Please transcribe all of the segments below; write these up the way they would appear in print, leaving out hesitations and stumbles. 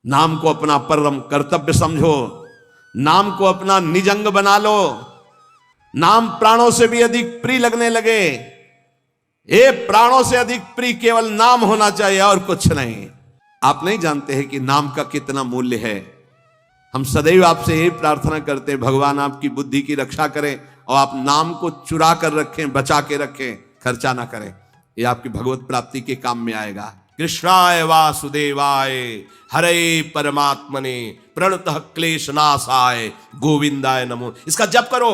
नाम को अपना परम कर्तव्य समझो, नाम को अपना निजंग बना लो, नाम प्राणों से भी अधिक प्रिय लगने लगे। ये प्राणों से अधिक प्रिय केवल नाम होना चाहिए और कुछ नहीं। आप नहीं जानते हैं कि नाम का कितना मूल्य है। हम सदैव आपसे यही प्रार्थना करते हैं, भगवान आपकी बुद्धि की रक्षा करें और आप नाम को चुरा कर रखें, बचा के रखें, खर्चा ना करें। ये आपकी भगवत प्राप्ति के काम में आएगा। कृष्णाय वासुदेवाय हरे परमात्मने प्रणतः क्लेशनाशाय गोविंदाय नमो। इसका जप करो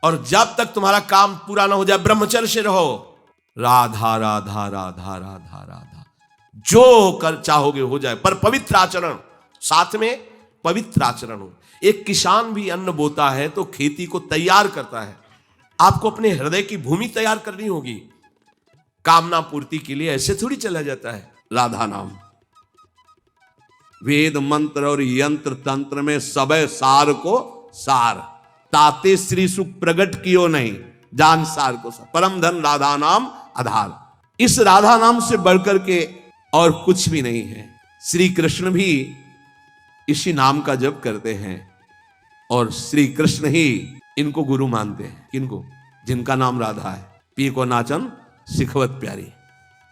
और जब तक तुम्हारा काम पूरा ना हो जाए ब्रह्मचर्य से रहो। राधा राधा राधा राधा राधा, जो कर चाहोगे हो जाए, पर पवित्र आचरण, साथ में पवित्र आचरण हो। एक किसान भी अन्न बोता है तो खेती को तैयार करता है। आपको अपने हृदय की भूमि तैयार करनी होगी। कामना पूर्ति के लिए ऐसे थोड़ी चला जाता है। राधा नाम, वेद मंत्र और यंत्र तंत्र में सब सार को सार, ताते श्री सुख प्रगट कियो नहीं, जान सार को सार। परम धन राधा नाम आधार। इस राधा नाम से बढ़कर के और कुछ भी नहीं है। श्री कृष्ण भी इसी नाम का जप करते हैं और श्री कृष्ण ही इनको गुरु मानते हैं। किनको? जिनका नाम राधा है। पी को नाचन सिखवत प्यारी।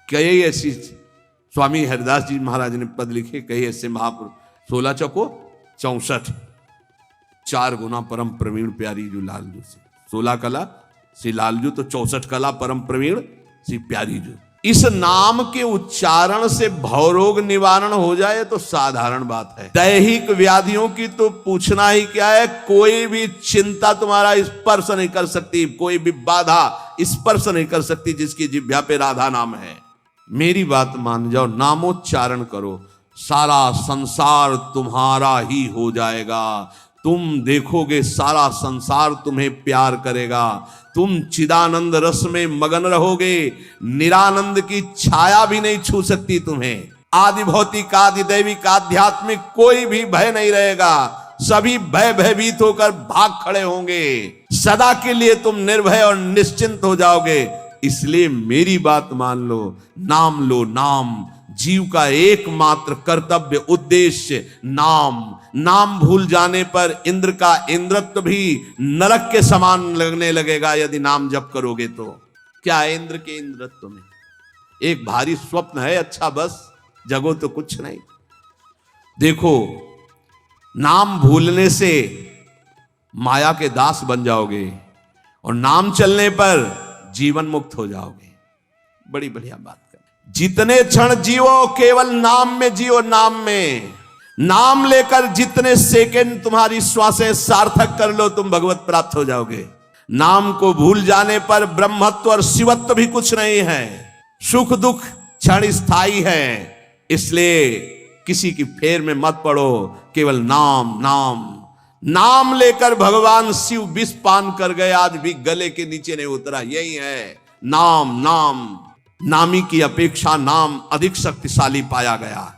कई ऐसी स्वामी हरिदास जी महाराज ने पद लिखे, कई ऐसे महापुरुष। 16 चौको 64, 4 गुना परम प्रवीण प्यारी जो लालजू से। 16 कला श्री लालजू तो 64 कला परम प्रवीण श्री प्यारी जो। इस नाम के उच्चारण से भवरोग निवारण हो जाए तो साधारण बात है। दैहिक व्याधियों की तो पूछना ही क्या है। कोई भी चिंता तुम्हारा स्पर्श नहीं कर सकती, कोई भी बाधा स्पर्श नहीं कर सकती जिसकी जिह्वा पे राधा नाम है। मेरी बात मान जाओ, नामोच्चारण करो, सारा संसार तुम्हारा ही हो जाएगा। तुम देखोगे सारा संसार तुम्हें प्यार करेगा। तुम चिदानंद रस में मगन रहोगे। निरानंद की छाया भी नहीं छू सकती तुम्हें। आदि भौतिक, आदि दैविक, आध्यात्मिक कोई भी भय नहीं रहेगा। सभी भय भयभीत होकर भाग खड़े होंगे। सदा के लिए तुम निर्भय और निश्चिंत हो जाओगे। इसलिए मेरी बात मान लो, नाम लो। नाम जीव का एकमात्र कर्तव्य उद्देश्य नाम। नाम भूल जाने पर इंद्र का इंद्रत्व भी नरक के समान लगने लगेगा यदि नाम जप करोगे तो। क्या है इंद्र के इंद्रत्व में? एक भारी स्वप्न है, अच्छा बस, जगो तो कुछ नहीं। देखो, नाम भूलने से माया के दास बन जाओगे और नाम चलने पर जीवन मुक्त हो जाओगे। बड़ी बढ़िया बात कर। जितने क्षण जियो केवल नाम में जियो। नाम में नाम लेकर जितने सेकंड तुम्हारी श्वासें सार्थक कर लो, तुम भगवत प्राप्त हो जाओगे। नाम को भूल जाने पर ब्रह्मत्व और शिवत्व भी कुछ नहीं है। सुख दुख क्षण स्थायी है। इसलिए किसी की फेर में मत पड़ो, केवल नाम नाम नाम लेकर भगवान शिव विष पान कर गए, आज भी गले के नीचे नहीं उतरा। यही है नाम। नाम नामी की अपेक्षा नाम अधिक शक्तिशाली पाया गया।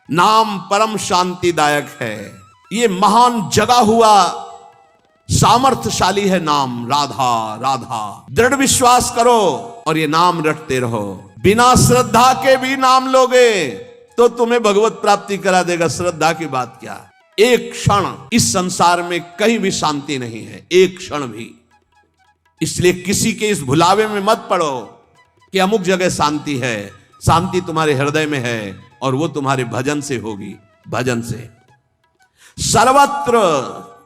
नाम परम शांतिदायक है। ये महान जगा हुआ सामर्थ्यशाली है नाम। राधा राधा, दृढ़ विश्वास करो और ये नाम रटते रहो। बिना श्रद्धा के भी नाम लोगे तो तुम्हें भगवत प्राप्ति करा देगा। श्रद्धा की बात क्या? एक क्षण इस संसार में कहीं भी शांति नहीं है, एक क्षण भी। इसलिए किसी के इस भुलावे में मत पड़ो कि अमुक जगह शांति है। शांति तुम्हारे हृदय में है और वो तुम्हारे भजन से होगी। भजन से सर्वत्र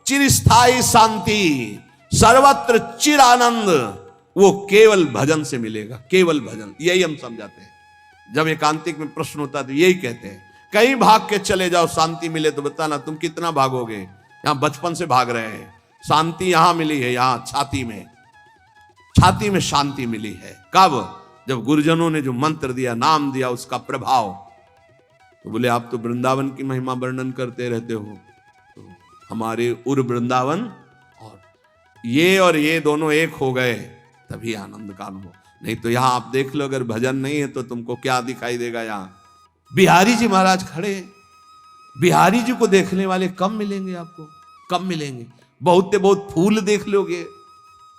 चिरस्थायी शांति, सर्वत्र चिर आनंद, वो केवल भजन से मिलेगा। केवल भजन, यही हम समझाते हैं। जब एकांतिक में प्रश्न होता है तो यही कहते हैं, कहीं भाग के चले जाओ शांति मिले तो बताना तुम कितना भागोगे। यहां बचपन से भाग रहे हैं, शांति यहां मिली है, यहां छाती में, छाती में शांति मिली है। कब? जब गुरुजनों ने जो मंत्र दिया, नाम दिया, उसका प्रभाव। तो बोले आप तो वृंदावन की महिमा वर्णन करते रहते हो, तो हमारे उर वृंदावन और ये दोनों एक हो गए तभी आनंद का अनुभव। नहीं तो यहां आप देख लो, अगर भजन नहीं है तो तुमको क्या दिखाई देगा। यहां बिहारी जी महाराज खड़े हैं। बिहारी जी को देखने वाले कम मिलेंगे आपको, कम मिलेंगे। बहुत बहुत फूल देख लोगे,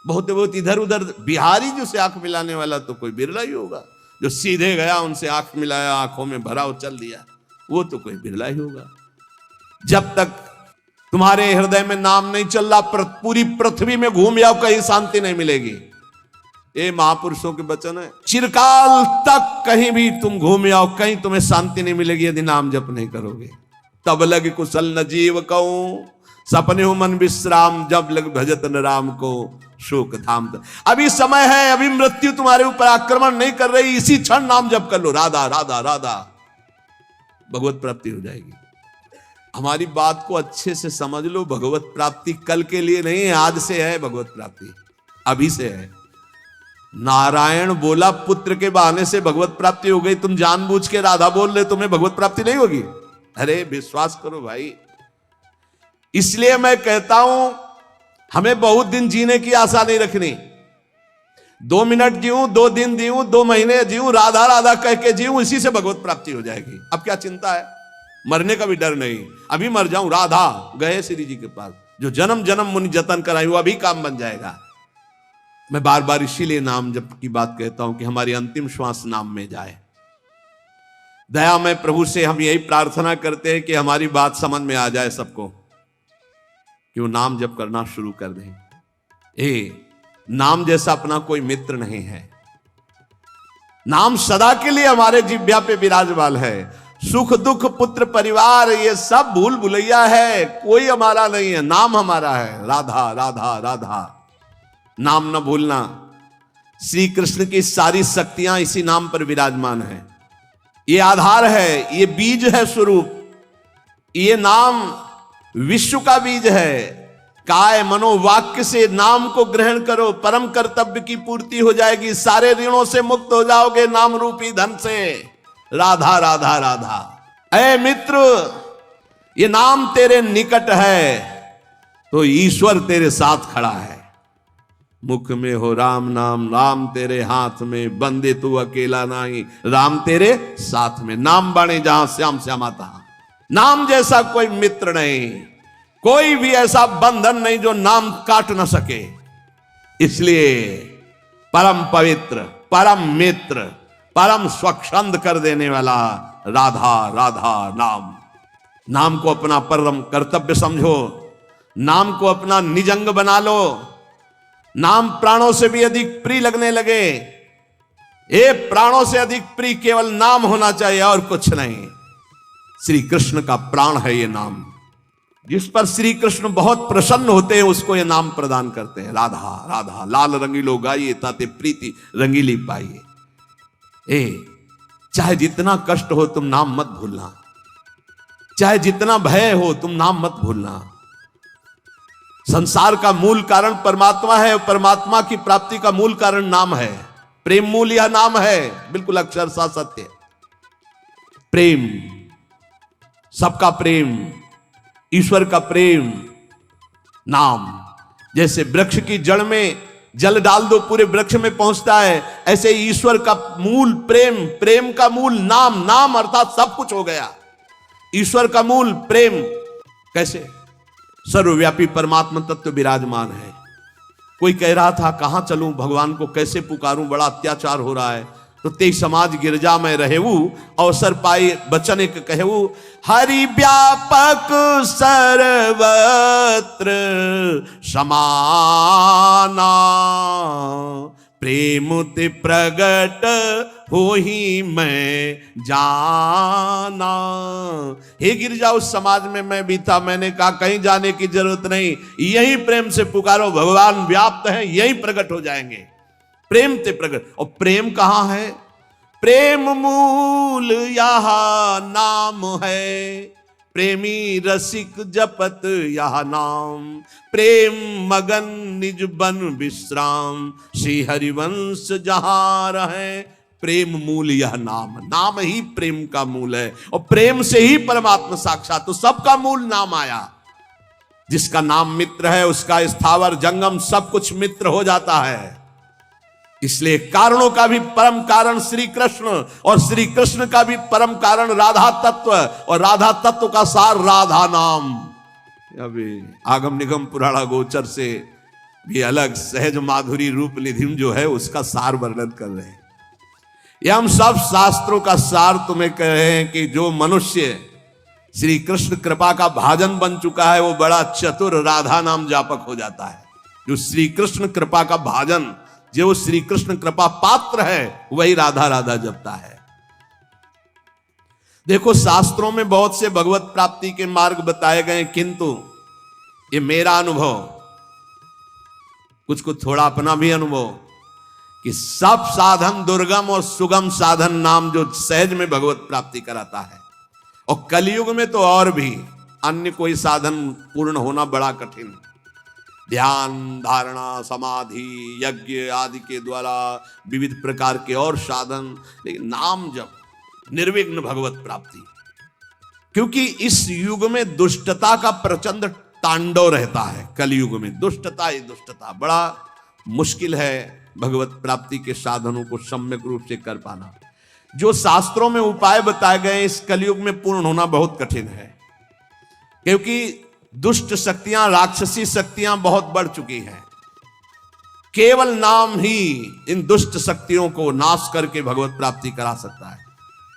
बहुत इधर उधर। बिहारी जी से आंख मिलाने वाला तो कोई बिरला ही होगा। जो सीधे गया उनसे आंख मिलाया, आंखों में भरा और चल दिया। वो तो कोई बिरला ही होगा। जब तक तुम्हारे हृदय में नाम नहीं चल रहा, पूरी पृथ्वी में घूम जाओ, कहीं शांति नहीं मिलेगी। ये महापुरुषों के वचन है। चिरकाल तक कहीं भी तुम घूम आओ, कहीं तुम्हें शांति नहीं मिलेगी यदि नाम जप नहीं करोगे। तब लग कुशल न जीव कहूं, सपने हो मन विश्राम, जब लग भजत न राम को शोक धाम। अभी समय है, अभी मृत्यु तुम्हारे ऊपर आक्रमण नहीं कर रही, इसी क्षण नाम जप कर लो, राधा राधा राधा, भगवत प्राप्ति हो जाएगी। हमारी बात को अच्छे से समझ लो, भगवत प्राप्ति कल के लिए नहीं है, आज से है भगवत प्राप्ति, अभी से है। नारायण बोला पुत्र के बहाने से भगवत प्राप्ति हो गई, तुम जानबूझ के राधा बोल रहे, तुम्हें भगवत प्राप्ति नहीं होगी? अरे विश्वास करो भाई। इसलिए मैं कहता हूं हमें बहुत दिन जीने की आशा नहीं रखनी। 2 मिनट जीऊं, 2 दिन जीऊं, 2 महीने जीऊं, राधा राधा कह के जीऊं, इसी से भगवत प्राप्ति हो जाएगी। अब क्या चिंता है? मरने का भी डर नहीं। अभी मर जाऊं, राधा गए श्री जी के पास, जो जन्म जन्म मुनि जतन कराई वो अभी काम बन जाएगा। मैं बार बार इसीलिए नाम जप की बात कहता हूं कि हमारी अंतिम श्वास नाम में जाए। दया में प्रभु से हम यही प्रार्थना करते हैं कि हमारी बात समझ में आ जाए सबको, कि वो नाम जप करना शुरू कर दें। नाम जैसा अपना कोई मित्र नहीं है। नाम सदा के लिए हमारे जिह्वा पे विराजमान है। सुख दुख पुत्र परिवार ये सब भूल भुलैया है, कोई हमारा नहीं है, नाम हमारा है। राधा राधा राधा, नाम न भूलना। श्री कृष्ण की सारी शक्तियां इसी नाम पर विराजमान है। ये आधार है, ये बीज है स्वरूप। ये नाम विश्व का बीज है। काय मनोवाक्य से नाम को ग्रहण करो, परम कर्तव्य की पूर्ति हो जाएगी, सारे ऋणों से मुक्त हो जाओगे नाम रूपी धन से। राधा राधा राधा। ऐ मित्र, ये नाम तेरे निकट है तो ईश्वर तेरे साथ खड़ा है। मुख में हो राम नाम, राम तेरे हाथ में, बंदे तू अकेला नहीं, राम तेरे साथ में। नाम बाणे जहां श्याम श्यामा तहां। नाम जैसा कोई मित्र नहीं, कोई भी ऐसा बंधन नहीं जो नाम काट न सके। इसलिए परम पवित्र, परम मित्र, परम स्वच्छंद कर देने वाला राधा राधा नाम। नाम को अपना परम कर्तव्य समझो, नाम को अपना निजंग बना लो। नाम प्राणों से भी अधिक प्रिय लगने लगे। ये प्राणों से अधिक प्रिय केवल नाम होना चाहिए और कुछ नहीं। श्री कृष्ण का प्राण है ये नाम। जिस पर श्री कृष्ण बहुत प्रसन्न होते हैं उसको ये नाम प्रदान करते हैं। राधा राधा लाल रंगीलो गाइए, ताते प्रीति रंगीली पाइए। चाहे जितना कष्ट हो तुम नाम मत भूलना, चाहे जितना भय हो तुम नाम मत भूलना। संसार का मूल कारण परमात्मा है, परमात्मा की प्राप्ति का मूल कारण नाम है। प्रेम मूल यह नाम है, बिल्कुल अक्षरशः सत्य। प्रेम, सबका प्रेम, ईश्वर का प्रेम, नाम। जैसे वृक्ष की जड़ में जल डाल दो पूरे वृक्ष में पहुंचता है, ऐसे ईश्वर का मूल प्रेम, प्रेम का मूल नाम। नाम अर्थात सब कुछ हो गया। ईश्वर का मूल प्रेम। कैसे? सर्वव्यापी परमात्मा तत्व विराजमान है। कोई कह रहा था कहां चलूं, भगवान को कैसे पुकारूं, बड़ा अत्याचार हो रहा है। तो ते समाज गिरजा में रहेऊ, अवसर पाई बचन एक कहेऊ। हरि व्यापक सर्वत्र समाना, प्रेम ते प्रगट हो ही मैं जाना। हे गिरजा उस समाज में मैं भी था, मैंने कहा कहीं जाने की जरूरत नहीं, यही प्रेम से पुकारो, भगवान व्याप्त है, यही प्रकट हो जाएंगे। प्रेम ते प्रगट। और प्रेम कहां है? प्रेम मूल यह नाम है, प्रेमी रसिक जपत यह नाम। प्रेम मगन निज बन विश्राम, श्री हरिवंश जहां रहे। प्रेम मूल यह नाम, नाम ही प्रेम का मूल है। और प्रेम से ही परमात्मा साक्षात, तो सबका मूल नाम आया। जिसका नाम मित्र है उसका स्थावर जंगम सब कुछ मित्र हो जाता है। इसलिए कारणों का भी परम कारण श्री कृष्ण, और श्री कृष्ण का भी परम कारण राधा तत्व, और राधा तत्व का सार राधा नाम। अभी आगम निगम पुराणा गोचर से भी अलग सहज माधुरी रूप निधिम जो है उसका सार वर्णन कर रहे हैं। ये हम सब शास्त्रों का सार तुम्हें कह रहे हैं कि जो मनुष्य श्री कृष्ण कृपा का भाजन बन चुका है वो बड़ा चतुर राधा नाम जापक हो जाता है। जो श्री कृष्ण कृपा का भाजन, जो श्री कृष्ण कृपा पात्र है, वही राधा राधा जपता है। देखो शास्त्रों में बहुत से भगवत प्राप्ति के मार्ग बताए गए, किंतु ये मेरा अनुभव, कुछ थोड़ा अपना भी अनुभव, कि सब साधन दुर्गम और सुगम साधन नाम जो सहज में भगवत प्राप्ति कराता है। और कलयुग में तो और भी अन्य कोई साधन पूर्ण होना बड़ा कठिन। ध्यान, धारणा, समाधि, यज्ञ आदि के द्वारा विविध प्रकार के और साधन, लेकिन नाम जप, निर्विघ्न भगवत प्राप्ति। क्योंकि इस युग में दुष्टता का प्रचंड तांडव रहता है। कलयुग में दुष्टता ही दुष्टता, बड़ा मुश्किल है भगवत प्राप्ति के साधनों को सम्यक रूप से कर पाना। जो शास्त्रों में उपाय बताए गए इस कलयुग में पूर्ण होना बहुत कठिन है, क्योंकि दुष्ट शक्तियां, राक्षसी शक्तियां बहुत बढ़ चुकी हैं। केवल नाम ही इन दुष्ट शक्तियों को नाश करके भगवत प्राप्ति करा सकता है।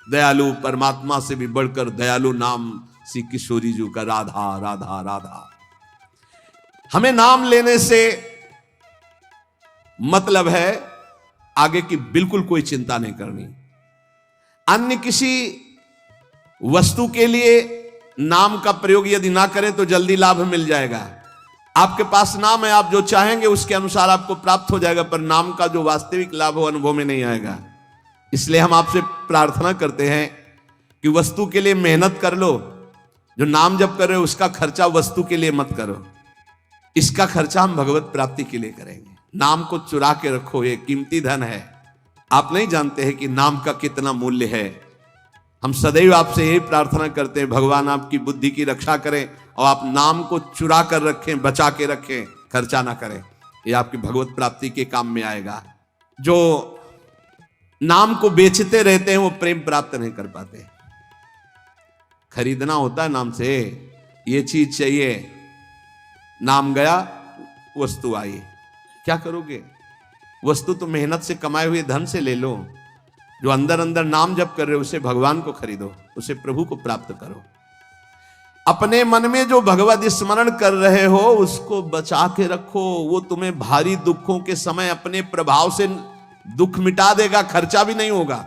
दयालु परमात्मा से भी बढ़कर दयालु नाम श्री किशोरी जी का, राधा राधा राधा। हमें नाम लेने से मतलब है आगे की बिल्कुल कोई चिंता नहीं करनी। अन्य किसी वस्तु के लिए नाम का प्रयोग यदि ना करें तो जल्दी लाभ मिल जाएगा। आपके पास नाम है, आप जो चाहेंगे उसके अनुसार आपको प्राप्त हो जाएगा, पर नाम का जो वास्तविक लाभ हो अनुभव में नहीं आएगा। इसलिए हम आपसे प्रार्थना करते हैं कि वस्तु के लिए मेहनत कर लो। जो नाम जप कर रहे हो उसका खर्चा वस्तु के लिए मत करो, इसका खर्चा हम भगवत प्राप्ति के लिए करेंगे। नाम को चुरा के रखो, ये कीमती धन है। आप नहीं जानते हैं कि नाम का कितना मूल्य है। हम सदैव आपसे यही प्रार्थना करते हैं, भगवान आपकी बुद्धि की रक्षा करें और आप नाम को चुरा कर रखें, बचा के रखें, खर्चा ना करें। ये आपकी भगवत प्राप्ति के काम में आएगा। जो नाम को बेचते रहते हैं वो प्रेम प्राप्त नहीं कर पाते। खरीदना होता है नाम से, ये चीज चाहिए, नाम गया वस्तु आई, क्या करोगे? वस्तु तो मेहनत से कमाए हुए धन से ले लो। जो अंदर अंदर नाम जप कर रहे हो उसे भगवान को खरीदो, उसे प्रभु को प्राप्त करो। अपने मन में जो भगवत स्मरण कर रहे हो उसको बचा के रखो। वो तुम्हें भारी दुखों के समय अपने प्रभाव से दुख मिटा देगा, खर्चा भी नहीं होगा।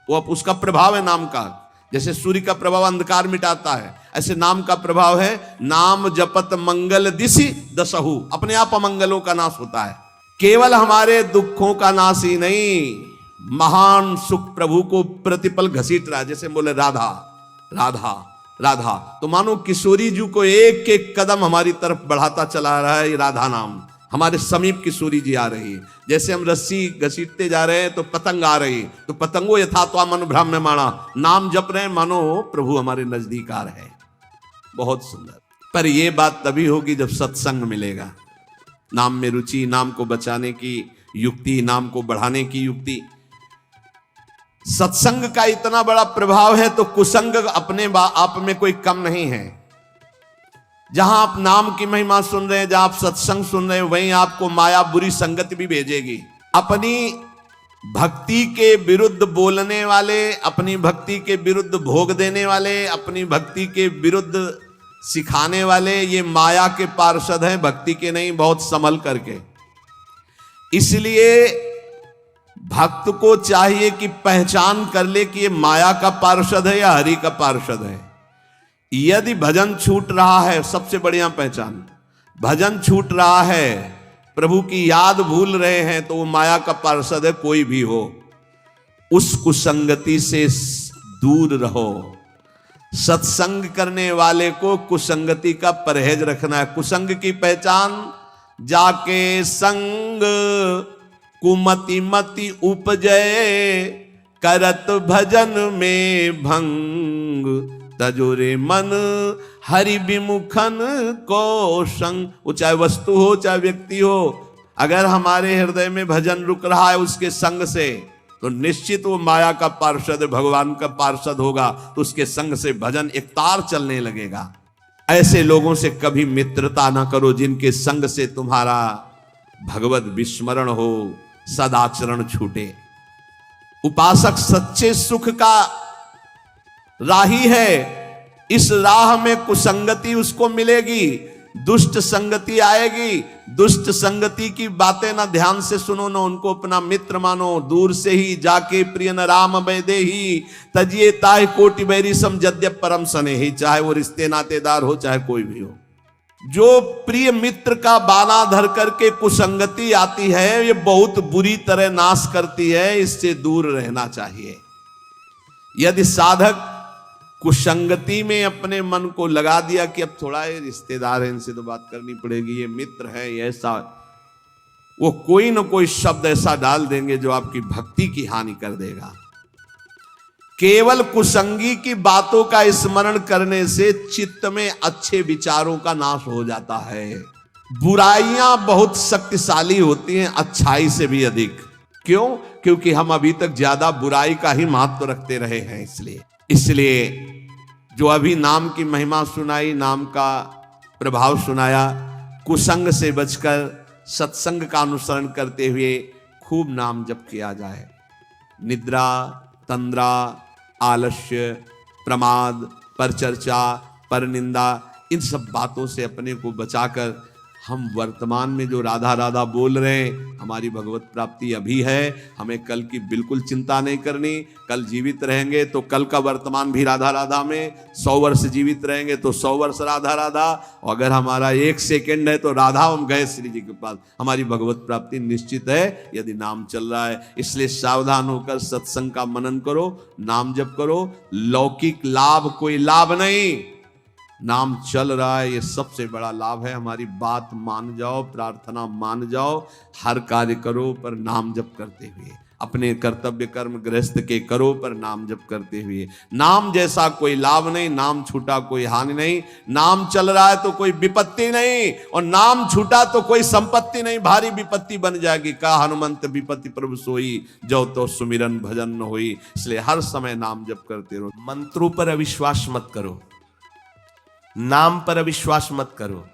वो अब उसका प्रभाव है नाम का। जैसे सूर्य का प्रभाव अंधकार मिटाता है, ऐसे नाम का प्रभाव है। नाम जपत मंगल दिशि दसहु, अपने आप अमंगलों का नाश होता है। केवल हमारे दुखों का नाश ही नहीं, महान सुख प्रभु को प्रतिपल घसीट रहा है। जैसे बोले राधा राधा राधा, तो मानो किशोरी जी को एक एक कदम हमारी तरफ बढ़ाता चला रहा है। ये राधा नाम हमारे समीप किशोरी जी आ रही है। जैसे हम रस्सी घसीटते जा रहे हैं तो पतंग आ रही, तो पतंगो यथा तो मन भ्राम्यमाणा, नाम जप रहे हैं मानो प्रभु हमारे नजदीक आ रहे हैं। बहुत सुंदर। पर यह बात तभी होगी जब सत्संग मिलेगा। नाम में रुचि, नाम को बचाने की युक्ति, नाम को बढ़ाने की युक्ति। सत्संग का इतना बड़ा प्रभाव है तो कुसंग अपने आप में कोई कम नहीं है। जहां आप नाम की महिमा सुन रहे हैं, जहां आप सत्संग सुन रहे हैं, वहीं आपको माया बुरी संगत भी भेजेगी। अपनी भक्ति के विरुद्ध बोलने वाले, अपनी भक्ति के विरुद्ध भोग देने वाले, अपनी भक्ति के विरुद्ध सिखाने वाले, ये माया के पार्षद हैं, भक्ति के नहीं। बहुत संभल करके। इसलिए भक्त को चाहिए कि पहचान कर ले कि ये माया का पार्षद है या हरि का पार्षद है। यदि भजन छूट रहा है, सबसे बढ़िया पहचान, भजन छूट रहा है, प्रभु की याद भूल रहे हैं, तो वो माया का पार्षद है। कोई भी हो, उस कुसंगति से दूर रहो। सत्संग करने वाले को कुसंगति का परहेज रखना है। कुसंग की पहचान, जाके संग कुमति मति उपजय, करत भजन में भंग, तजोरे मन हरि विमुखन को संग। वो चाहे वस्तु हो चाहे व्यक्ति हो, अगर हमारे हृदय में भजन रुक रहा है उसके संग से, तो निश्चित वो माया का पार्षद, भगवान का पार्षद होगा। तो उसके संग से भजन एक तार चलने लगेगा। ऐसे लोगों से कभी मित्रता ना करो जिनके संग से तुम्हारा भगवत विस्मरण हो, सदाचरण छूटे। उपासक सच्चे सुख का राही है। इस राह में कुसंगति उसको मिलेगी, दुष्ट संगति आएगी। दुष्ट संगति की बातें ना ध्यान से सुनो, ना उनको अपना मित्र मानो। दूर से ही जाके प्रिय न राम बैदे ही तजिए ताय कोटि बैरी सम जद्यप परम सने ही। चाहे वो रिश्ते नातेदार हो, चाहे कोई भी हो, जो प्रिय मित्र का बाना धर करके कुसंगति आती है, ये बहुत बुरी तरह नाश करती है। इससे दूर रहना चाहिए। यदि साधक कुसंगति में अपने मन को लगा दिया कि अब थोड़ा ये रिश्तेदार है, इनसे तो बात करनी पड़ेगी, ये मित्र है, ये ऐसा, वो कोई ना कोई शब्द ऐसा डाल देंगे जो आपकी भक्ति की हानि कर देगा। केवल कुसंगी की बातों का स्मरण करने से चित्त में अच्छे विचारों का नाश हो जाता है। बुराइयां बहुत शक्तिशाली होती हैं अच्छाई से भी अधिक। क्यों? क्योंकि हम अभी तक ज्यादा बुराई का ही महत्व रखते रहे हैं। इसलिए जो अभी नाम की महिमा सुनाई, नाम का प्रभाव सुनाया, कुसंग से बचकर सत्संग का अनुसरण करते हुए खूब नाम जप किया जाए। निद्रा, तंद्रा, आलस्य, प्रमाद, परचर्चा, परनिंदा, इन सब बातों से अपने को बचाकर हम वर्तमान में जो राधा राधा बोल रहे हैं, हमारी भगवत प्राप्ति अभी है। हमें कल की बिल्कुल चिंता नहीं करनी। कल जीवित रहेंगे तो कल का वर्तमान भी राधा राधा में, 100 वर्ष जीवित रहेंगे तो 100 वर्ष राधा राधा, और अगर हमारा 1 सेकंड है तो राधा हम गए श्री जी के पास। हमारी भगवत प्राप्ति निश्चित है यदि नाम चल रहा है। इसलिए सावधान होकर सत्संग का मनन करो, नाम जप करो। लौकिक लाभ कोई लाभ नहीं, नाम चल रहा है, ये सबसे बड़ा लाभ है। हमारी बात मान जाओ, प्रार्थना मान जाओ, हर कार्य करो पर नाम जप करते हुए। अपने कर्तव्य कर्म गृहस्थ के करो पर नाम जप करते हुए। नाम जैसा कोई लाभ नहीं, नाम छूटा कोई हानि नहीं। नाम चल रहा है तो कोई विपत्ति नहीं, और नाम छूटा तो कोई संपत्ति नहीं, भारी विपत्ति बन जाएगी। का हनुमंत विपत्ति प्रभु सोई, जो तो सुमिरन भजन न होई। इसलिए हर समय नाम जप करते रहो। मंत्रों पर अविश्वास मत करो, नाम पर अविश्वास मत करो।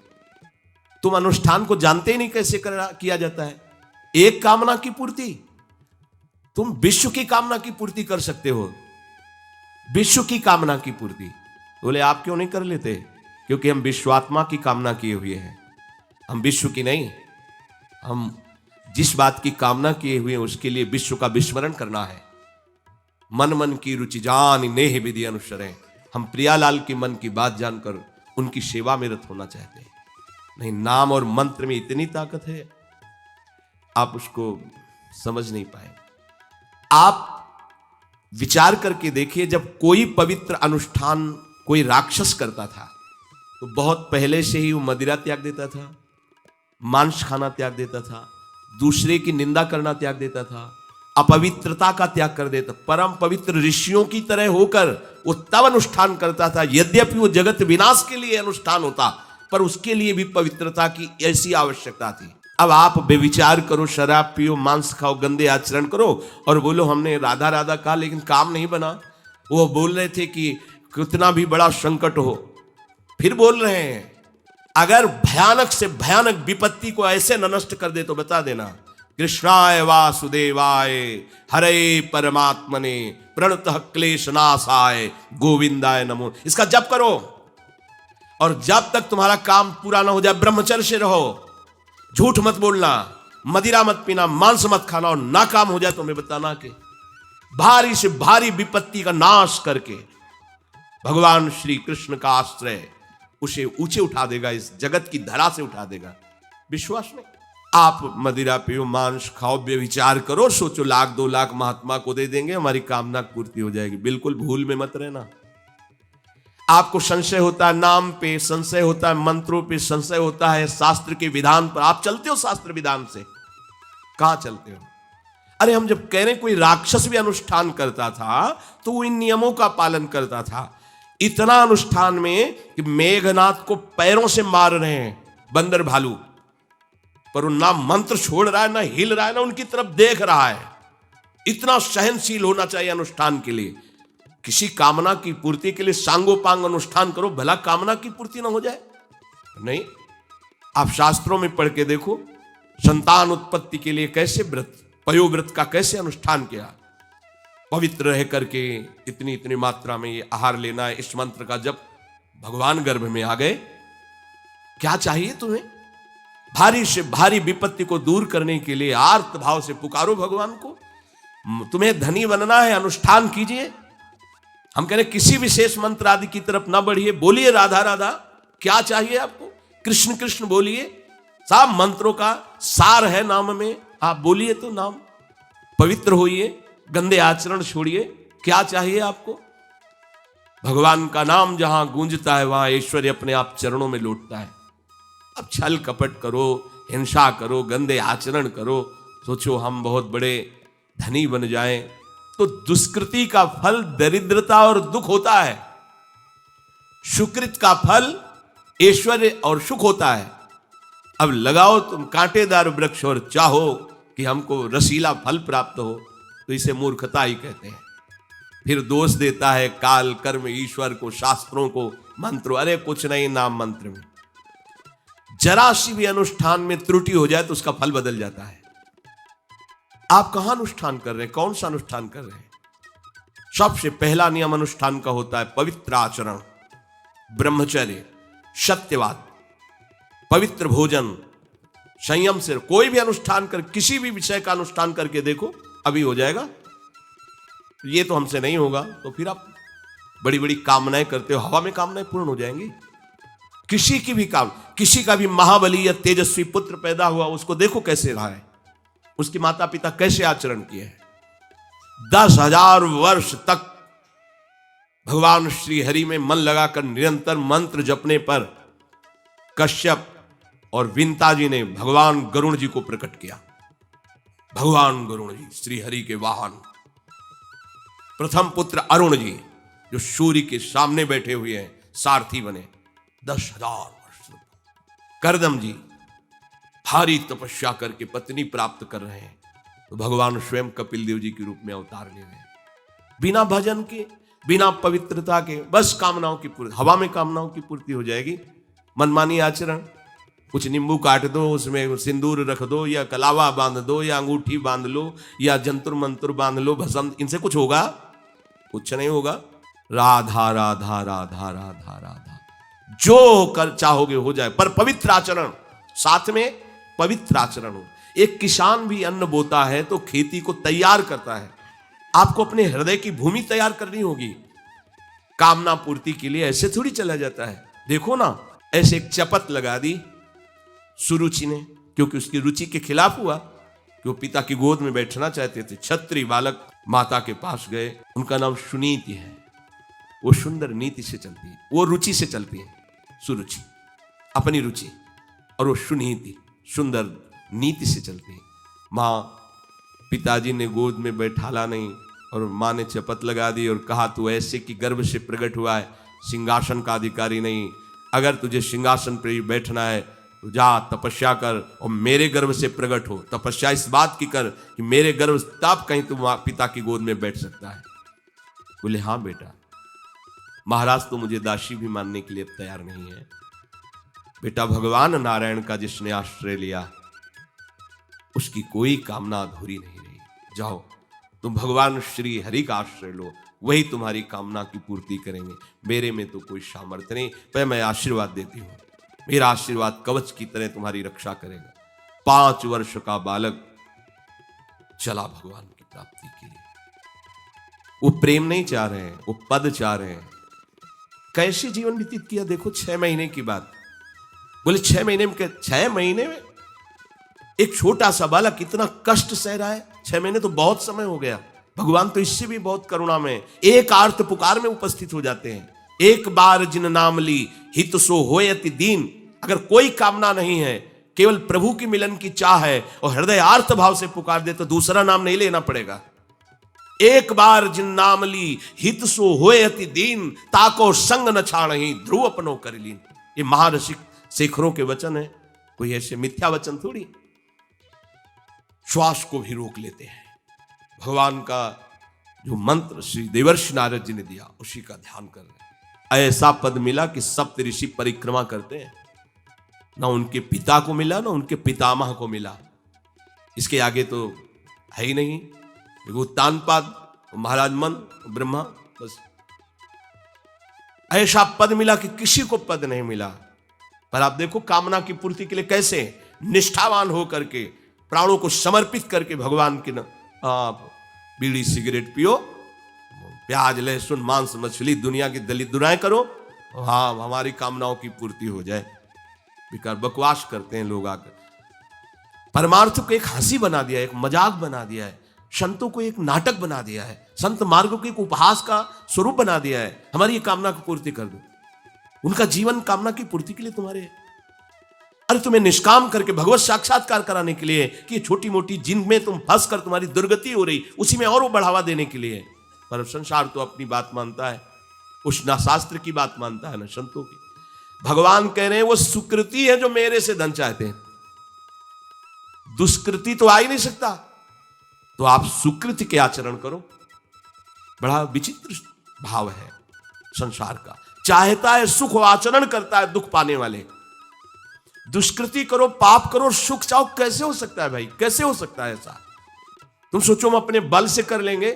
तुम अनुष्ठान को जानते ही नहीं कैसे किया जाता है। एक कामना की पूर्ति, तुम विश्व की कामना की पूर्ति कर सकते हो, विश्व की कामना की पूर्ति। बोले आप क्यों नहीं कर लेते? क्योंकि हम विश्वात्मा की कामना किए हुए हैं, हम विश्व की नहीं। हम जिस बात की कामना किए हुए हैं उसके लिए विश्व का विस्मरण करना है। मन मन की रुचि जान नेह विधि अनुसरें। हम प्रियालाल की मन की बात जानकर उनकी सेवा में रत होना चाहते हैं। नहीं, नाम और मंत्र में इतनी ताकत है, आप उसको समझ नहीं पाए। आप विचार करके देखिए, जब कोई पवित्र अनुष्ठान कोई राक्षस करता था तो बहुत पहले से ही वो मदिरा त्याग देता था, मांस खाना त्याग देता था, दूसरे की निंदा करना त्याग देता था, अपवित्रता का त्याग कर देता। परम पवित्र ऋषियों की तरह होकर वो तब अनुष्ठान करता था। यद्यपि वो जगत विनाश के लिए अनुष्ठान होता, पर उसके लिए भी पवित्रता की ऐसी आवश्यकता थी। अब आप बेविचार करो, शराब पियो, मांस खाओ, गंदे आचरण करो और बोलो हमने राधा राधा कहा लेकिन काम नहीं बना। वो बोल रहे थे कि कितना भी बड़ा संकट हो, फिर बोल रहे हैं। अगर भयानक से भयानक विपत्ति को ऐसे न नष्ट कर दे तो बता देना। कृष्णाय वासुदेवाय हरे परमात्मने प्रणतः क्लेशनाशाय गोविंदाय नमो। इसका जप करो, और जब तक तुम्हारा काम पूरा ना हो जाए ब्रह्मचर्य से रहो। झूठ मत बोलना, मदिरा मत पीना, मांस मत खाना, और ना काम हो जाए तो हमें बताना कि भारी से भारी विपत्ति का नाश करके भगवान श्री कृष्ण का आश्रय उसे ऊंचे उठा देगा, इस जगत की धरा से उठा देगा। विश्वास नहीं? आप मदिरा पियो, मांस खाओ, व्यभिचार करो, सोचो 1 2 लाख महात्मा को दे देंगे, हमारी कामना पूर्ति हो जाएगी। बिल्कुल भूल में मत रहना। आपको संशय होता है नाम पे, संशय होता है मंत्रों पे, संशय होता है शास्त्र के विधान पर। आप चलते हो शास्त्र विधान से? कहां चलते हो? अरे हम जब कह रहे हैं कोई राक्षस भी अनुष्ठान करता था तो वो इन नियमों का पालन करता था। इतना अनुष्ठान में कि मेघनाथ को पैरों से मार रहे हैं बंदर भालू, पर वो ना मंत्र छोड़ रहा है, ना हिल रहा है, ना उनकी तरफ देख रहा है। इतना सहनशील होना चाहिए अनुष्ठान के लिए। किसी कामना की पूर्ति के लिए सांगोपांग अनुष्ठान करो, भला कामना की पूर्ति ना हो जाए? नहीं। आप शास्त्रों में पढ़ के देखो, संतान उत्पत्ति के लिए कैसे व्रत, पयोव्रत का कैसे अनुष्ठान किया। पवित्र रह करके इतनी इतनी मात्रा में ये आहार लेना है। इस मंत्र का जब भगवान गर्भ में आ गए, क्या चाहिए तुम्हें? भारी से भारी विपत्ति को दूर करने के लिए आर्त भाव से पुकारो भगवान को। तुम्हें धनी बनना है, अनुष्ठान कीजिए। हम कह रहे किसी विशेष मंत्र आदि की तरफ ना बढ़िए, बोलिए राधा राधा। क्या चाहिए आपको? कृष्ण कृष्ण बोलिए। सब मंत्रों का सार है नाम में, आप बोलिए तो नाम। पवित्र होइए, गंदे आचरण छोड़िए। क्या चाहिए आपको? भगवान का नाम जहां गूंजता है वहां ऐश्वर्य अपने आप चरणों में लौटता है। अब छल कपट करो, हिंसा करो, गंदे आचरण करो, सोचो हम बहुत बड़े धनी बन जाएं, तो दुष्कृति का फल दरिद्रता और दुख होता है। सुकृत का फल ऐश्वर्य और सुख होता है। अब लगाओ तुम कांटेदार वृक्ष और चाहो कि हमको रसीला फल प्राप्त हो, तो इसे मूर्खता ही कहते हैं। फिर दोष देता है काल, कर्म, ईश्वर को, शास्त्रों को, मंत्रों। अरे कुछ नहीं, नाम मंत्र में जरा सी भी अनुष्ठान में त्रुटि हो जाए तो उसका फल बदल जाता है। आप कहां अनुष्ठान कर रहे हैं? कौन सा अनुष्ठान कर रहे हैं? सबसे पहला नियम अनुष्ठान का होता है पवित्र आचरण, ब्रह्मचर्य, सत्यवाद, पवित्र भोजन, संयम से। कोई भी अनुष्ठान कर, किसी भी विषय का अनुष्ठान करके देखो, अभी हो जाएगा। ये तो हमसे नहीं होगा, तो फिर आप बड़ी बड़ी कामनाएं करते हो, हवा में कामनाएं पूर्ण हो जाएंगी। किसी की भी किसी का भी महाबली या तेजस्वी पुत्र पैदा हुआ, उसको देखो कैसे रहा है, उसके माता पिता कैसे आचरण किए हैं। 10,000 वर्ष तक भगवान श्री हरि में मन लगाकर निरंतर मंत्र जपने पर कश्यप और विंता जी ने भगवान गरुण जी को प्रकट किया। भगवान गरुण जी श्री हरि के वाहन, प्रथम पुत्र अरुण जी जो सूर्य के सामने बैठे हुए हैं, सारथी बने 10,000 वर्ष। करदम जी भारी तपस्या करके पत्नी प्राप्त कर रहे हैं, तो भगवान स्वयं कपिल देव जी के रूप में अवतार ले रहे हैं। बिना भजन के, बिना पवित्रता के, बस कामनाओं की पूर्ति, हवा में कामनाओं की पूर्ति हो जाएगी। मनमानी आचरण, कुछ नींबू काट दो, उसमें सिंदूर रख दो, या कलावा बांध दो, या अंगूठी बांध लो, या जंतुर मंत्र बांध लो, भस्म, इनसे कुछ होगा? कुछ नहीं होगा। राधा राधा राधा राधा राधा, जो कर चाहोगे हो जाए, पर पवित्र आचरण, साथ में पवित्र आचरण हो। एक किसान भी अन्न बोता है तो खेती को तैयार करता है। आपको अपने हृदय की भूमि तैयार करनी होगी। कामना पूर्ति के लिए ऐसे थोड़ी चला जाता है। देखो ना, ऐसे एक चपत लगा दी सुरुचि ने, क्योंकि उसकी रुचि के खिलाफ हुआ कि वो पिता की गोद में बैठना चाहते थे। छत्री बालक माता के पास गए, उनका नाम सुनीति है। वो सुंदर नीति से चलती है, वो रुचि से चलती है, सुरुचि अपनी रुचि, और वो सुनीति सुंदर नीति से चलती है। माँ, पिताजी ने गोद में बैठाला नहीं, और माँ ने चपत लगा दी और कहा तू ऐसे कि गर्भ से प्रकट हुआ है, सिंहासन का अधिकारी नहीं। अगर तुझे सिंहासन पर बैठना है तो जा तपस्या कर और मेरे गर्भ से प्रकट हो। तपस्या इस बात की कर कि मेरे गर्भ तब कहीं तू पिता की गोद में बैठ सकता है। बोले हाँ बेटा। महाराज तो मुझे दासी भी मानने के लिए तैयार नहीं है। बेटा, भगवान नारायण का जिसने आश्रय लिया उसकी कोई कामना अधूरी नहीं रही। जाओ तुम भगवान श्री हरि का आश्रय लो, वही तुम्हारी कामना की पूर्ति करेंगे। मेरे में तो कोई सामर्थ्य नहीं, पर मैं आशीर्वाद देती हूँ। मेरा आशीर्वाद कवच की तरह तुम्हारी रक्षा करेगा। 5 वर्ष का बालक चला भगवान की प्राप्ति के लिए। वो प्रेम नहीं चाह रहे हैं, वो पद चाह रहे हैं। कैसे जीवन व्यतीत किया देखो। 6 महीने की बात। बोले 6 महीने में, 6 महीने में एक छोटा सा बालक इतना कष्ट सह रहा है। 6 महीने तो बहुत समय हो गया। भगवान तो इससे भी बहुत करुणा में, एक आर्त पुकार में उपस्थित हो जाते हैं। एक बार जिन नाम ली हित सो होयति दीन। अगर कोई कामना नहीं है, केवल प्रभु की मिलन की चाह है और हृदय आर्त भाव से पुकार दे तो दूसरा नाम नहीं लेना पड़ेगा। एक बार जिन नाम ली हित सो होयति दीन, ताको संग न छाणहि ध्रुव अपनो कर लीन। ये महारसिक शेखरों के वचन है, कोई ऐसे मिथ्या वचन थोड़ी। श्वास को भी रोक लेते हैं। भगवान का जो मंत्र श्री देवर्षि नारद जी ने दिया उसी का ध्यान कर रहे हैं। ऐसा पद मिला कि सप्त ऋषि परिक्रमा करते हैं। ना उनके पिता को मिला, ना उनके पितामह को मिला। इसके आगे तो है ही नहीं। उत्तानपाद महाराज मन ब्रह्मा, बस ऐसा पद मिला कि किसी को पद नहीं मिला। पर आप देखो कामना की पूर्ति के लिए कैसे निष्ठावान हो करके, प्राणों को समर्पित करके भगवान की आप बीड़ी सिगरेट पियो, प्याज लहसुन मांस मछली दुनिया की दलित दुराएं करो, हाँ हमारी कामनाओं की पूर्ति हो जाए। बेकार बकवास करते हैं लोग आकर। परमार्थ को एक हंसी बना दिया है, एक मजाक बना दिया है, संतों को एक नाटक बना दिया है, संत मार्ग को एक उपहास का स्वरूप बना दिया है। हमारी ये कामना की पूर्ति कर दो। उनका जीवन कामना की पूर्ति के लिए तुम्हारे, अरे तुम्हें निष्काम करके भगवत साक्षात्कार कराने के लिए कि छोटी मोटी जिनमें तुम फंस कर तुम्हारी दुर्गति हो रही, उसी में और वो बढ़ावा देने के लिए। पर संसार तो अपनी बात मानता है, उस ना शास्त्र की बात मानता है ना संतों की। भगवान कह रहे हैं वो सुकृति है जो मेरे से धन चाहते हैं, दुष्कृति तो आ ही नहीं सकता। तो आप सुकृति के आचरण करो। बड़ा विचित्र भाव है संसार का, चाहता है सुख, आचरण करता है दुख पाने वाले। दुष्कृति करो, पाप करो, सुख चाहो, कैसे हो सकता है भाई, कैसे हो सकता है ऐसा? तुम सोचो हम अपने बल से कर लेंगे,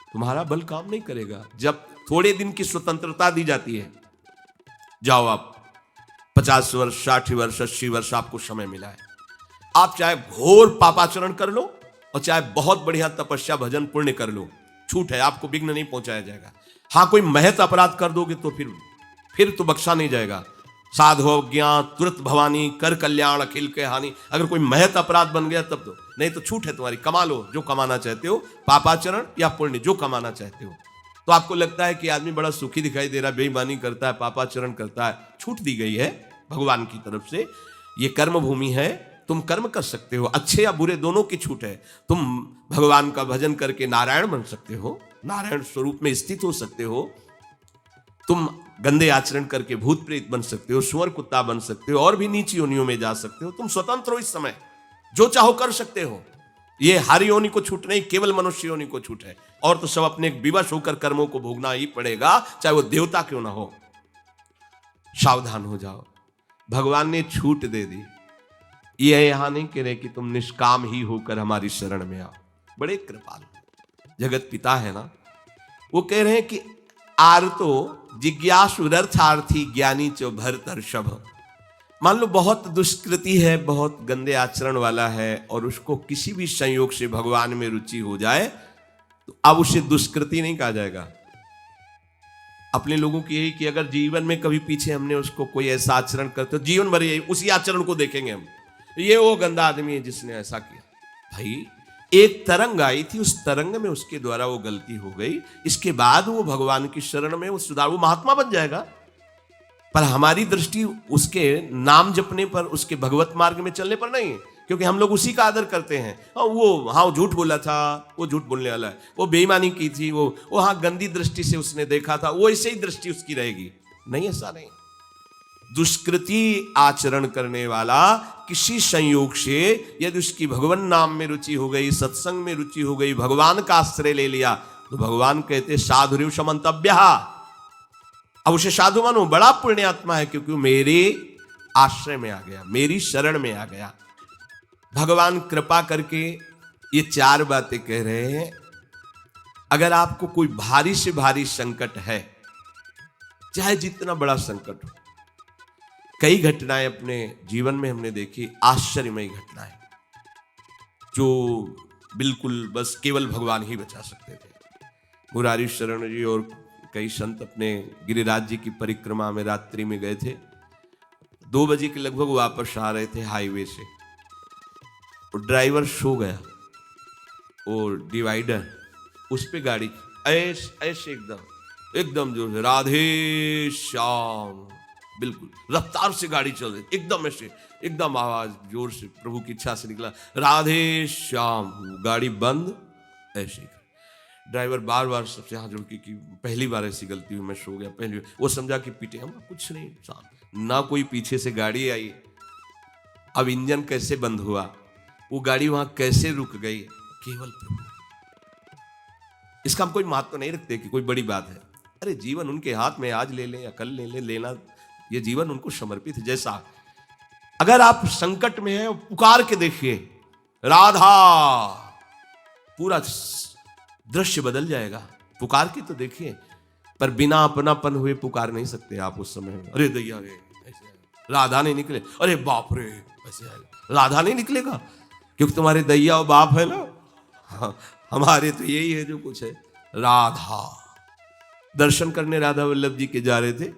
तुम्हारा बल काम नहीं करेगा। जब थोड़े दिन की स्वतंत्रता दी जाती है, जाओ आप 50 वर्ष 60 वर्ष 80 वर्ष आपको समय मिला है, आप चाहे घोर पापाचरण कर लो और चाहे बहुत बढ़िया तपस्या भजन पुण्य कर लो, छूट है, आपको विघ्न नहीं पहुंचाया जाएगा। हाँ कोई महत अपराध कर दोगे तो फिर तो बख्शा नहीं जाएगा। साधो ज्ञान तुरंत भवानी कर कल्याण अखिल के हानि, अगर कोई महत अपराध बन गया तब तो, नहीं तो छूट है तुम्हारी, कमा लो जो कमाना चाहते हो, पापाचरण या पुण्य जो कमाना चाहते हो। तो आपको लगता है कि आदमी बड़ा सुखी दिखाई दे रहा है, बेईमानी करता है, पापाचरण करता है, छूट दी गई है भगवान की तरफ से। ये कर्म भूमि है, तुम कर्म कर सकते हो, अच्छे या बुरे दोनों की छूट है। तुम भगवान का भजन करके नारायण बन सकते हो, नारायण स्वरूप में स्थित हो सकते हो। तुम गंदे आचरण करके भूत प्रेत बन सकते हो, सुअर कुत्ता बन सकते हो, और भी नीची योनियों में जा सकते हो। तुम स्वतंत्र हो इस समय, जो चाहो कर सकते हो। ये हर योनि को छूट नहीं, केवल मनुष्य योनि को छूट है। और तो सब अपने विवश होकर कर्मों को भोगना ही पड़ेगा, चाहे वो देवता क्यों ना हो। सावधान हो जाओ, भगवान ने छूट दे दी। ये यहां नहीं कह रहे कि तुम निष्काम ही होकर हमारी शरण में आओ। बड़े कृपालु जगत पिता है ना, वो कह रहे हैं कि आर्तो जिज्ञासुरर्थार्थी ज्ञानी चो भरतर्षभ। मान लो बहुत दुष्कृति है, बहुत गंदे आचरण वाला है, और उसको किसी भी संयोग से भगवान में रुचि हो जाए तो अब उसे दुष्कृति नहीं कहा जाएगा। अपने लोगों की यही कि अगर जीवन में कभी पीछे हमने उसको कोई ऐसा आचरण करते हो, जीवन भर यही उसी आचरण को देखेंगे हम, ये वो गंदा आदमी है जिसने ऐसा किया। भाई एक तरंग आई थी, उस तरंग में उसके द्वारा वो गलती हो गई, इसके बाद वो भगवान की शरण में वो सुधार, वो महात्मा बन जाएगा। पर हमारी दृष्टि उसके नाम जपने पर, उसके भगवत मार्ग में चलने पर नहीं है, क्योंकि हम लोग उसी का आदर करते हैं। वो झूठ बोला था, वो झूठ बोलने वाला है, वो बेईमानी की थी, वो हाँ गंदी दृष्टि से उसने देखा था, वो ऐसे ही दृष्टि उसकी रहेगी। नहीं, ऐसा नहीं। दुष्कृति आचरण करने वाला किसी संयोग से यदि उसकी भगवान नाम में रुचि हो गई, सत्संग में रुचि हो गई, भगवान का आश्रय ले लिया, तो भगवान कहते साधुरिव समंतव्य। अब उसे साधु मानो, बड़ा पुण्यात्मा है, क्योंकि वो मेरे आश्रय में आ गया, मेरी शरण में आ गया। भगवान कृपा करके ये 4 बातें कह रहे हैं। अगर आपको कोई भारी से भारी संकट है, चाहे जितना बड़ा संकट हो, कई घटनाएं अपने जीवन में हमने देखी, आश्चर्यमयी घटनाएं, जो बिल्कुल बस केवल भगवान ही बचा सकते थे। मुरारी शरण जी और कई संत अपने गिरिराज जी की परिक्रमा में रात्रि में गए थे। 2 बजे के लगभग वापस आ रहे थे हाईवे से, और ड्राइवर सो गया, और डिवाइडर उस पे गाड़ी ऐसे एकदम जो राधे श्याम, बिल्कुल रफ्तार से गाड़ी चल रही, एकदम ऐसे, एकदम आवाज जोर से प्रभु की इच्छा से निकला, राधे श्याम। गाड़ी बंद, ऐसे ड्राइवर बार बार सबसे हाथ जोड़ के कि पहली बार ऐसी गलती हुई, मैं सो गया पहली बार। वो समझा कि पीटे, हम कुछ नहीं, ना कोई पीछे से गाड़ी आई। अब इंजन कैसे बंद हुआ, वो गाड़ी वहां कैसे रुक गई, केवल प्रभु। इसका हम कोई महत्व नहीं रखते कि कोई बड़ी बात है। अरे जीवन उनके हाथ में, आज ले लें या कल ले लें, लेना ये जीवन उनको समर्पित है। जैसा अगर आप संकट में हैं, पुकार के देखिए राधा, पूरा दृश्य बदल जाएगा। पुकार के तो देखिए, पर बिना अपनापन हुए पुकार नहीं सकते आप उस समय। अरे दैया रे ऐसे आएगा। राधा नहीं निकले, अरे बाप रे ऐसे आएगा। राधा नहीं निकलेगा क्योंकि तुम्हारे दैया और बाप है ना। हाँ, हमारे तो यही है जो कुछ है। राधा दर्शन करने राधा वल्लभ जी के जा रहे थे,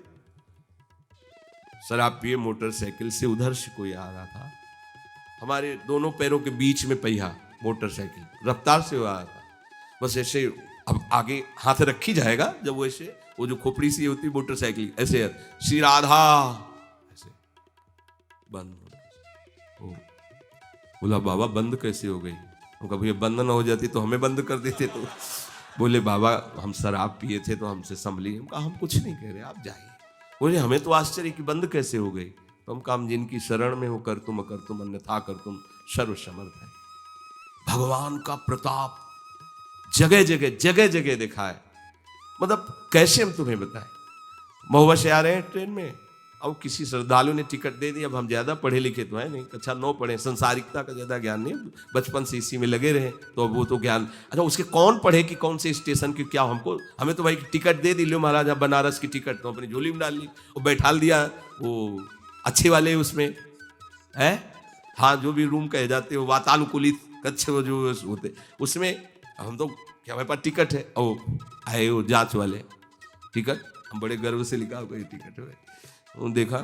शराब पिए मोटरसाइकिल से, उधर से कोई आ रहा था, हमारे दोनों पैरों के बीच में पहिया मोटरसाइकिल रफ्तार से वो आ रहा था। बस ऐसे अब आगे हाथ रखी जाएगा जब वो ऐसे, वो जो खोपड़ी सी होती मोटरसाइकिल ऐसे, श्री राधा ऐसे बंद हो। बोला बाबा बंद कैसे हो गई? उनका भैया बंद ना हो जाती तो हमें बंद कर देते। तो बोले बाबा हम शराब पिए थे तो हमसे संभली। हम कहा हम कुछ नहीं कह रहे, आप जाइए। बोले हमें तो आश्चर्य कि बंद कैसे हो गई। तो हम कहा जिनकी शरण में हो कर तुम अन्यथा कर तुम सर्वसमर्थ है। भगवान का प्रताप जगह जगह जगह जगह दिखा है। मतलब कैसे हम तुम्हें बताएं। महुआ से आ रहे हैं ट्रेन में, अब किसी श्रद्धालु ने टिकट दे दी। अब हम ज्यादा पढ़े लिखे तो है नहीं, अच्छा 9 पढ़े, संसारिकता का ज्यादा ज्ञान नहीं, बचपन से इसी में लगे रहे तो अब वो तो ज्ञान। अच्छा उसके कौन पढ़े कि कौन से स्टेशन की क्या, हमको हमें तो भाई टिकट दे दी, लो महाराजा बनारस की टिकट, तो अपनी झोली में डाल ली और बैठाल दिया वो अच्छे वाले उसमें है। हाँ जो भी रूम कहे जाते हो वातानुकूलित कच्छ वो जो होते उसमें, हम तो क्या हमारे पास टिकट है। ओ आए वो जांच वाले टिकट, हम बड़े गर्व से लिखा हो ये टिकट है। देखा,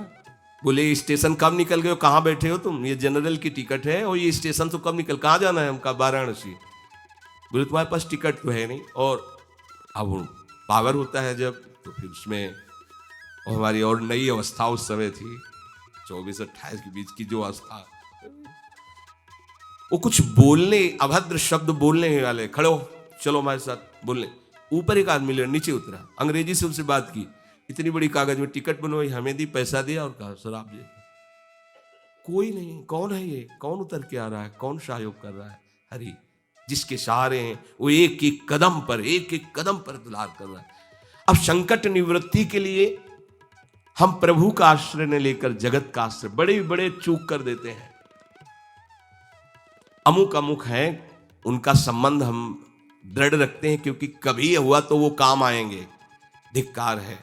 बोले स्टेशन कब निकल गए, कहाँ बैठे हो तुम? ये जनरल की टिकट है और ये स्टेशन तो कब निकल, कहाँ जाना है? हमका वाराणसी। बोले तुम्हारे पास टिकट तो है नहीं। और अब पावर होता है जब, तो फिर उसमें और हमारी और नई अवस्था उस समय थी 24-28 के बीच की जो अवस्था, वो कुछ बोलने अभद्र शब्द बोलने वाले खड़े हो चलो हमारे साथ बोलने। ऊपर एक आदमी ले नीचे उतरा, अंग्रेजी से उनसे बात की, इतनी बड़ी कागज में टिकट बनवाई, हमें दी, पैसा दिया और कहा शराब दे। कोई नहीं, कौन है ये, कौन उतर के आ रहा है, कौन सहयोग कर रहा है? हरि जिसके सहारे हैं वो एक एक कदम पर दुलार कर रहा है। अब संकट निवृत्ति के लिए हम प्रभु का आश्रय न लेकर जगत का आश्रय बड़े बड़े चूक कर देते हैं। अमुक है उनका संबंध हम दृढ़ रखते हैं क्योंकि कभी हुआ तो वो काम आएंगे। धिक्कार है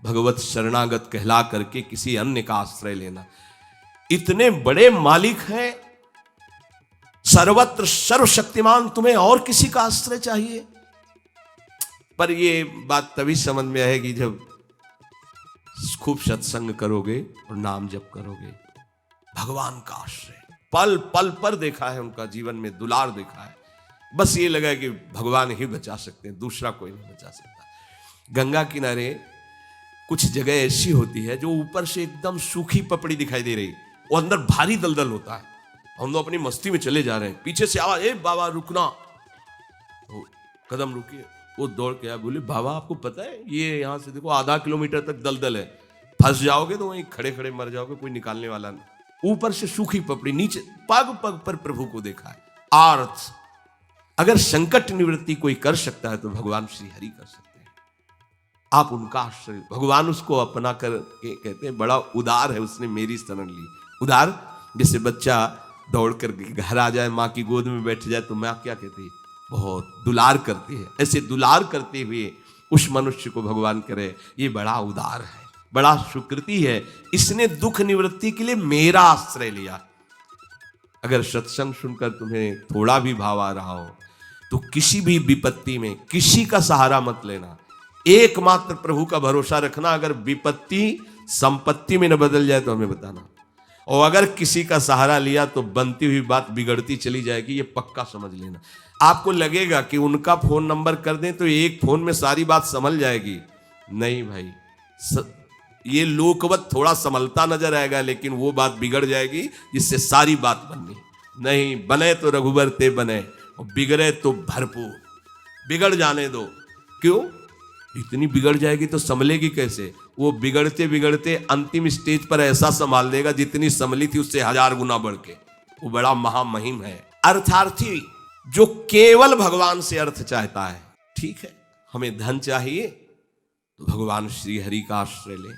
भगवत शरणागत कहला करके किसी अन्य का आश्रय लेना। इतने बड़े मालिक हैं, सर्वत्र सर्वशक्तिमान, तुम्हें और किसी का आश्रय चाहिए? पर ये बात तभी समझ में आएगी जब खूब सत्संग करोगे और नाम जप करोगे। भगवान का आश्रय पल पल पर देखा है, उनका जीवन में दुलार देखा है। बस ये लगा कि भगवान ही बचा सकते हैं, दूसरा कोई नहीं बचा सकता। गंगा किनारे कुछ जगह ऐसी होती है जो ऊपर से एकदम सूखी पपड़ी दिखाई दे रही, वो अंदर भारी दलदल होता है। हम लोग अपनी मस्ती में चले जा रहे हैं, पीछे से आवाज, ए बाबा रुकना। तो कदम रुकिए, वो दौड़ के आया, बोले बाबा आपको पता है ये यहाँ से देखो आधा किलोमीटर तक दलदल है, फंस जाओगे तो वहीं खड़े खड़े मर जाओगे, कोई निकालने वाला नहीं। ऊपर से सूखी पपड़ी, नीचे पग पग पर प्रभु को देखा है। आर्थ अगर संकट निवृत्ति कोई कर सकता है तो भगवान श्री हरि कर सकते हैं। आप उनका आश्रय, भगवान उसको अपना कर के कहते हैं बड़ा उदार है, उसने मेरी शरण ली। उदार जैसे बच्चा दौड़ कर घर आ जाए, माँ की गोद में बैठ जाए तो माँ क्या कहती है, बहुत दुलार करती है। ऐसे दुलार करते हुए उस मनुष्य को भगवान करे ये बड़ा उदार है, बड़ा सुकृति है, इसने दुख निवृत्ति के लिए मेरा आश्रय लिया। अगर सत्संग सुनकर तुम्हें थोड़ा भी भाव आ रहा हो तो किसी भी विपत्ति में किसी का सहारा मत लेना, एकमात्र प्रभु का भरोसा रखना। अगर विपत्ति संपत्ति में न बदल जाए तो हमें बताना, और अगर किसी का सहारा लिया तो बनती हुई बात बिगड़ती चली जाएगी, ये पक्का समझ लेना। आपको लगेगा कि उनका फोन नंबर कर दें तो एक फोन में सारी बात संभल जाएगी, नहीं भाई, ये लोकवत थोड़ा संभलता नजर आएगा, लेकिन वो बात बिगड़ जाएगी जिससे सारी बात बननी नहीं। बने तो रघुबर ते बने और बिगड़े तो भरपूर, बिगड़ जाने दो। क्यों? इतनी बिगड़ जाएगी तो संभलेगी कैसे? वो बिगड़ते बिगड़ते अंतिम स्टेज पर ऐसा संभाल देगा जितनी संभली थी उससे 1000 गुना बढ़ के। वो बड़ा महामहिम है। अर्थार्थी जो केवल भगवान से अर्थ चाहता है, ठीक है हमें धन चाहिए तो भगवान श्री हरि का आश्रय ले,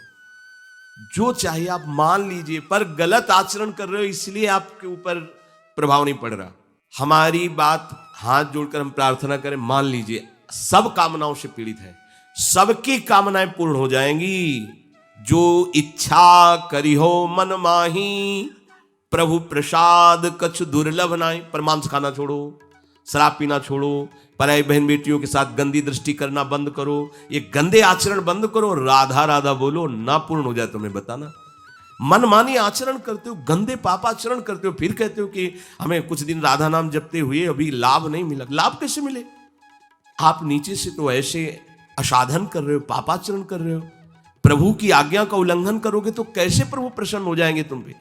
जो चाहिए आप मान लीजिए, पर गलत आचरण कर रहे हो इसलिए आपके ऊपर प्रभाव नहीं पड़ रहा। हमारी बात हाथ जोड़कर हम प्रार्थना करें, मान लीजिए सब कामनाओं से पीड़ित है, सबकी कामनाएं पूर्ण हो जाएंगी। जो इच्छा करी हो मन माही, प्रभु प्रसाद कछु दुर्लभ नाई। पर मांस खाना छोड़ो, शराब पीना छोड़ो, पराई बहन बेटियों के साथ गंदी दृष्टि करना बंद करो, ये गंदे आचरण बंद करो, राधा राधा बोलो, ना पूर्ण हो जाए तुम्हें बताना। मनमानी आचरण करते हो, गंदे पापाचरण करते हो, फिर कहते हो कि हमें कुछ दिन राधा नाम जपते हुए अभी लाभ नहीं मिला। लाभ कैसे मिले? आप नीचे से तो ऐसे असाधन कर रहे हो, पापाचरण कर रहे हो, प्रभु की आज्ञा का उल्लंघन करोगे तो कैसे प्रभु प्रसन्न हो जाएंगे तुम पे?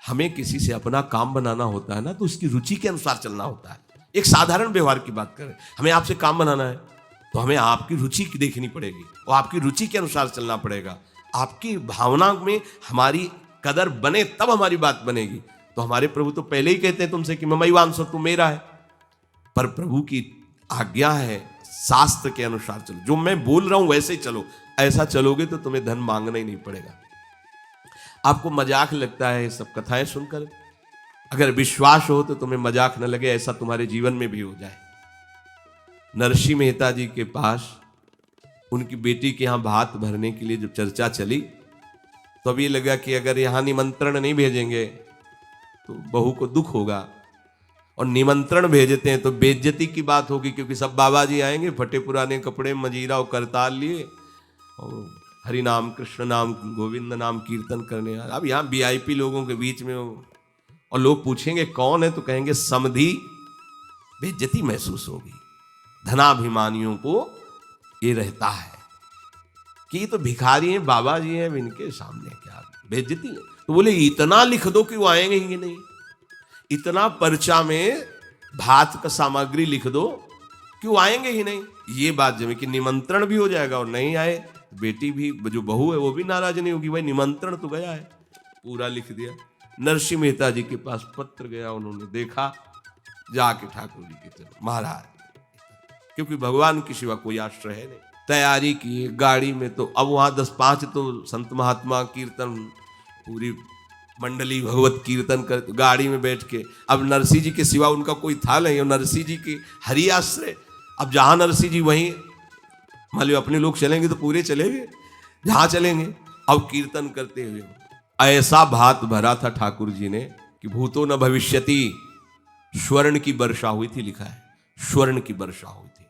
हमें किसी से अपना काम बनाना होता है ना, तो उसकी रुचि के अनुसार चलना होता है। एक साधारण व्यवहार की बात करें, हमें आपसे काम बनाना है तो हमें आपकी रुचि देखनी पड़ेगी और आपकी रुचि के अनुसार चलना पड़ेगा। आपकी भावना में हमारी कदर बने तब हमारी बात बनेगी। तो हमारे प्रभु तो पहले ही कहते हैं तुमसे कि ममई वांस तू मेरा है, पर प्रभु की आज्ञा है शास्त्र के अनुसार चलो, जो मैं बोल रहा हूं वैसे ही चलो। ऐसा चलोगे तो तुम्हें धन मांगना ही नहीं पड़ेगा। आपको मजाक लगता है सब कथाएं सुनकर, अगर विश्वास हो तो तुम्हें मजाक न लगे, ऐसा तुम्हारे जीवन में भी हो जाए। नरसिंह मेहता जी के पास उनकी बेटी के यहां भात भरने के लिए जब चर्चा चली तो अब ये लगा कि अगर यहां निमंत्रण नहीं भेजेंगे तो बहू को दुख होगा, और निमंत्रण भेजते हैं तो बेइज्जती की बात होगी, क्योंकि सब बाबा जी आएंगे फटे पुराने कपड़े, मजीरा और करताल लिए और हरि नाम कृष्ण नाम गोविंद नाम कीर्तन करने। अब यहाँ वीआईपी लोगों के बीच में और लोग पूछेंगे कौन है तो कहेंगे समधी, बेइज्जती महसूस होगी। धनाभिमानियों को ये रहता है कि ये तो भिखारी हैं, बाबा जी हैं, इनके सामने क्या बेइज्जती है। तो बोले इतना लिख दो कि वो आएंगे ही नहीं, इतना पर्चा में भात का सामग्री लिख दो कि वो आएंगे ही नहीं। ये बात जब कि निमंत्रण भी हो जाएगा और नहीं आए, बेटी भी जो बहू है वो भी नाराज नहीं होगी, भाई निमंत्रण तो गया है, पूरा लिख दिया। नरसिंह मेहता जी के पास पत्र गया, उन्होंने देखा, जाके ठाकुर जी के चलो महाराज, क्योंकि भगवान के सिवा कोई आश्रय है नहीं। तैयारी की गाड़ी में, तो अब वहां 10-5 तो संत महात्मा कीर्तन, पूरी मंडली भगवत कीर्तन कर, गाड़ी में बैठ के। अब नरसिंह जी के सिवा उनका कोई था नहीं, और नरसिंह जी की हरि आश्रय। अब जहां नरसिंह जी वहीं, मान लो अपने लोग चलेंगे तो पूरे चलेंगे, जहां चलेंगे। अब कीर्तन करते हुए ऐसा भात भरा था ठाकुर जी ने कि भूतो न भविष्यति, स्वर्ण की वर्षा हुई थी, लिखा है स्वर्ण की वर्षा हुई थी।